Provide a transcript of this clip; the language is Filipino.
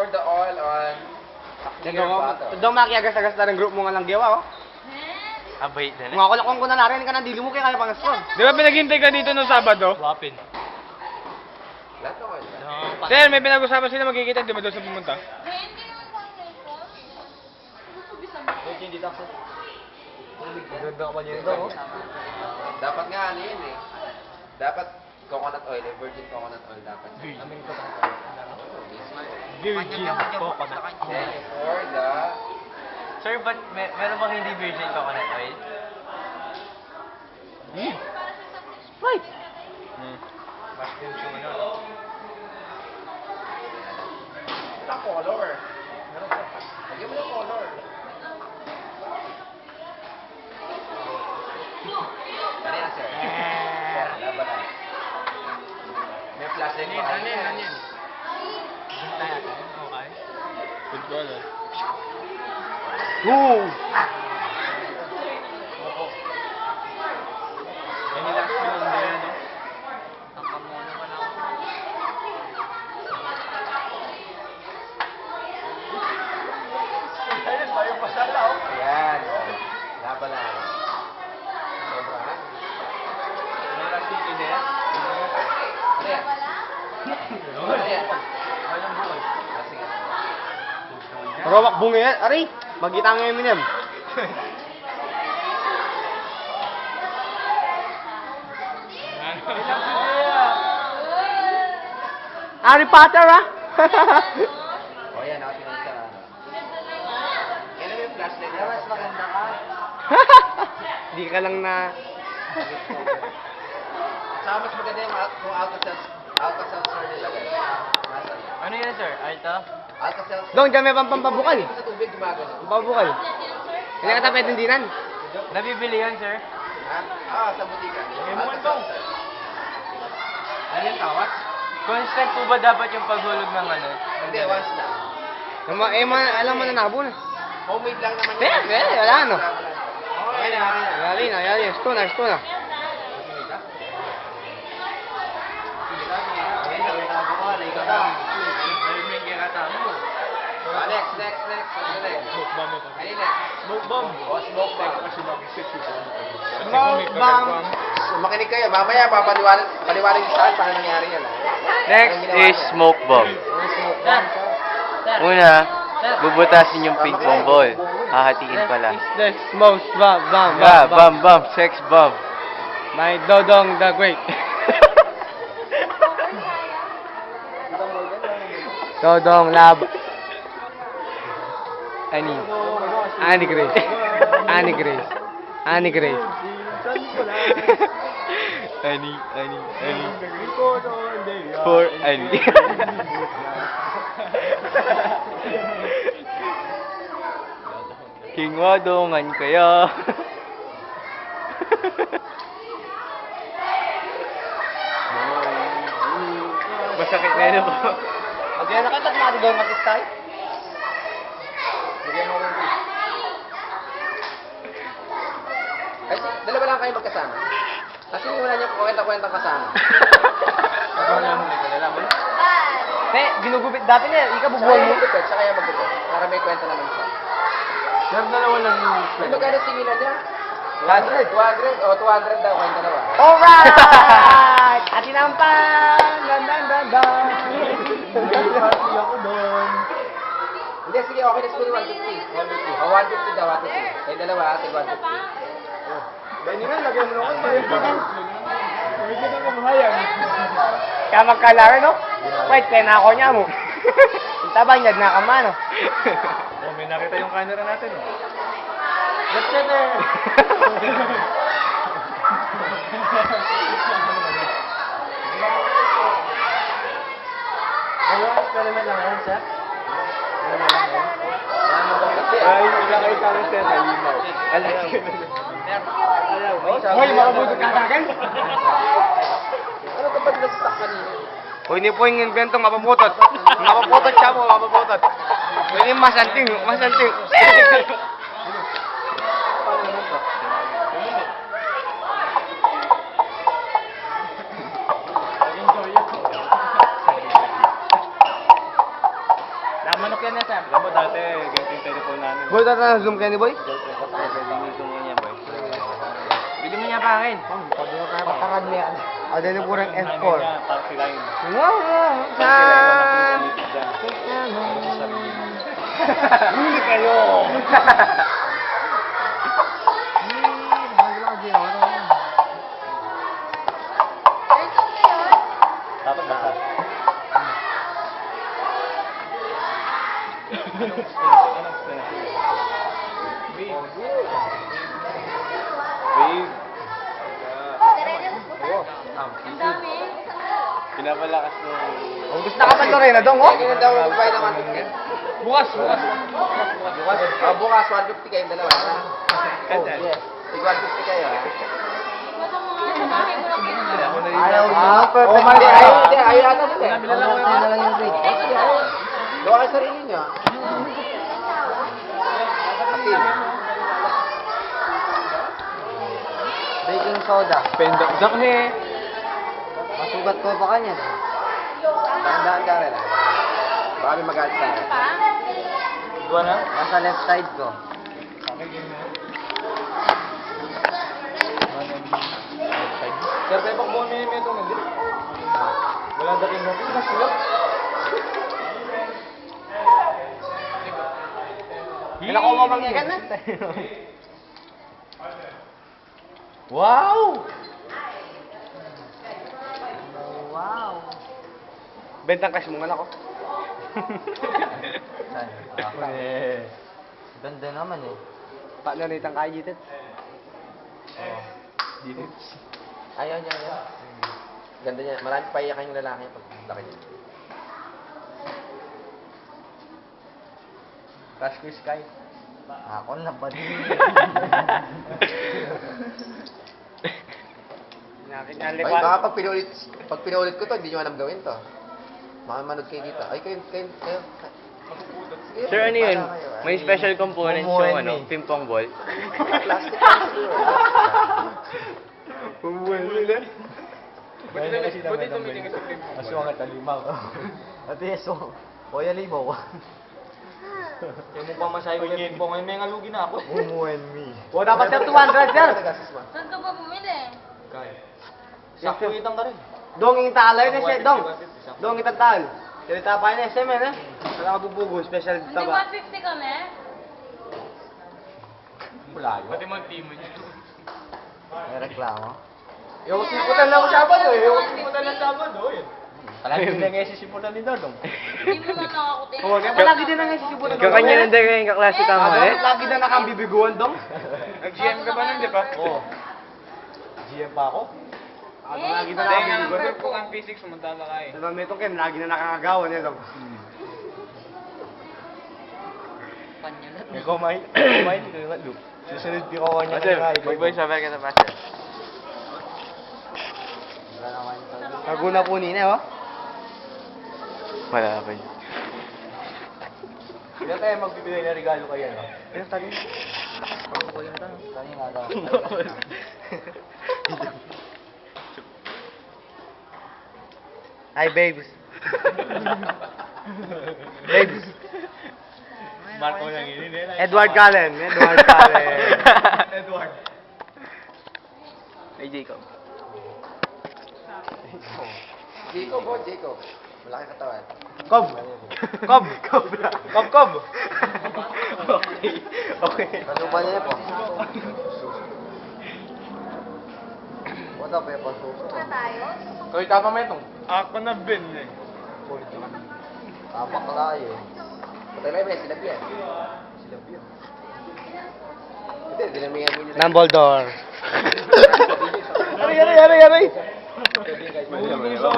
pour the oil on clear bottle. Doon makiagas-agas na ng group mo nga lang giwa, oh. Abay, dali. Mga kulakong ko na narin ka na, dili mo kaya pang sport. Di ba pinaghintay ka dito nung Sabado? Wapin. Lahat ng oil. Sir, may pinag-usapan sila magkikita, di ba doon sa pumunta? Dapat nga ano yun eh. Dapat coconut oil, eh, virgin coconut oil dapat. Virgin Coconut. Then you pour the... Sir, but meron bang hindi virgin coconut oil? Right. Mushroom yung ano. Wala color. Lagyan mo ng color. Ano yan, sir? Laban na. May plastic pa kayo. Okay. Good call, ah. Ooh! May nilas mo yung dala, no? Ang kamono ka lang. Ayun, tayo pasala, oh. Ayan. Laban na. Sobra, ha? May lasing ines. Ano yan? Ano yan? Walang buhay. Lasing yan. Robak bunga yan. Aray! Magkita nga yung Eminem. Harry Potter, ah! O, yan. Nakatingin sa ano. Kailan yung flashlight? Mas maganda ka. Di ka lang na... Saka mas maganda yung kung Alka-Seltzer nilagay. Nasaan yan? Ano yan, sir? Alta? Alka-Seltzer. Dong, dyan may pampabukal. Sa tubig gumagano. Pampabukal. Hindi ka tapet ng dinan. Nabibili yan, sir? Ha? Ah, sa butika. Alka-Seltzer. Ano yung tawas? Constant po ba dapat yung paghulog ng ano? Hindi, once lang. Alam mo na nabo na. Homemade lang naman Wala ano. Okay na, okay na. Yali. Sto na. Okay na. Next. What's the next? Smoke bomb ito. Ano yung next? Smoke bomb. Oh, smoke bomb. Kasi mag-sexy bomb. Smoke bomb. Makinig kayo. Mamaya, paliwanag sa akin paano nangyari yan. Next is smoke bomb. Una, bubutasin yung ping pong ball. Hahatiin pala. The smoke bomb. Bam, sex bomb. My Dodong the Great. Dodong Lab. Annie Grace. Annie. For Annie. King Wadongan kaya. Masakit na yun po. Pagyan na kita, matigawin matistay. Bigyan mo rin. Ay, dalawa lang kayo magkasama. Kasi wala niyo kwenta-kwenta kasama. Ginugupit dati na, ika Siya bubuhay kaya mo. magdupit, siya kaya magdupit. Para may kwenta naman siya. Sir, dalawa lang yung Ay, magkano singilan niya? 200. 200? O, 200 daw, kwenta dalawa. Alright! At inampang! Dan. Happy ako doon. Hindi, sige, okay na siguro 150. 150. O, 150 daw, 150. Kayo dalawa, ate, 150. Dahil nga, lagyan mo naman. Kaya magkalaro, no? Wait, pena ako niya mo. Tabang yad na kama, no? Oh, may nakita yung camera natin, oh. That's it, eh. Ano, experiment lang yan, sir? Ay, ilakay sa akin, sir, halimaw. Hoy, makabuto ka sa akin? Ano ka ba na-stuck kanina? Hoy, hindi po yung invento, mapaputot. Mapaputot siya po, mapaputot. Hoy, yung masanting. Namanok yan sir. Alam mo dati, ganito yung telephone namin. Boy, tata na zoom kayo ni Boy? Bili mo niya pa akin. Patakad mo yan. O, dito po rin F4. Parang sila yun. Wow, wow, Huli kayo! Dapat baka. Anong Babe. Ang dami. Pinapalakas mo. Ang gusto ka pa Lorena, dong, oh? Kaya daw magbayad ng 150. Bukas. Bukas 150 kayong dalawa. Cancel. Tig 150 kayo, ha? Ba't ang mga sa bahay ko lang pinag- Ayaw niya. Oh, mali. Ayaw yata nila. Nabila lang ko yung na lang yung break. Gawa kayo sarili nyo. Atin. Baking soda. Pendak. Zakne. Masugat ko pa kanya. Dahan-dahan ka rin, ha? Baka may magalit sa akin. Pa? Gawa na? Nasa left side ko. Sir, tayo pang buwan may itong hindi. Wala dating mo. Mas sila. Kailan ko mamangyagan na? Wow! Wow. Bentang cash mo man ako. Ganda naman eh. Paano rin itang kaya dito? Ayaw niya, ayaw. Ganda niya. Marami pa iyakan yung lalaki pag laki niya. Crush ko Sky. Ako na ba din? Ay, baka pag pinulit ko to, hindi nyo alam gawin to. Manood kayo dito. Ay, kayo. Sige, Sir, ano yun? bahala kayo, ha? May special components yung ano, ping-pong ball. Plastic lang siguro. Buti tumitingin sa film. Aswang at alimaw. Ate, so, Kuya Limaw. Kaya mo pa masahe ko yung ngayon, may ngalugi na ako. Mumu and me. O, dapat sir 200 sir. Nagasis mo. Saan ka ba bumili? Kaya. Sakto itang ka rin. Dong yung talay na siya, dong. 150. Dong yung tal. Salita pa yun SM eh. Wala ka bubugo, special Hindi taba. 150 kami. Pati mga team mo May reklamo? yung siputan lang ako Sabado eh. Yung siputan lang Sabado eh. Palagi din nga si siputan ni Dodong. Hindi mo na nakakutin. Oo, kaya palagi din na nga sisibutan. Kakanya lang din yung kaklase tama eh. Lagi na nakambibiguan, dong. Nag-GM ka ba nun, di ba? Oo. GM pa ako? Lagi na Dahil nga nakambibiguan. lang kung ang physics, sumantala ka eh. Diba, metong Ken, lagi na nakakagawan eh, dong. May kumain ko yung loop. Susunod di ko kanya Sir, mag-voice over ka na pa, sir. Naguna po nina, oh. Wala pa yun. Ilan tayo magbibigay na regalo kayo, no? Ayun, tali. Kanya nga daw. Hi, babes. Babes. Marco lang yun eh. Edward Cullen. Edward Cullen. Edward. Hey, Jacob. Jacob. Malaki katawan. Cobb. Cobb. Cobb. Cobb. Cobb. Okay. Okay. Ano ba niya po? Wala pa yung pasuso. Na tayo? Kaya tama mo itong. Ako na bin eh. Tapak na eh. Patay lang sila yan. Hindi, dinamihan mo nila. Dumbledore. Yari. Mahulog yung sa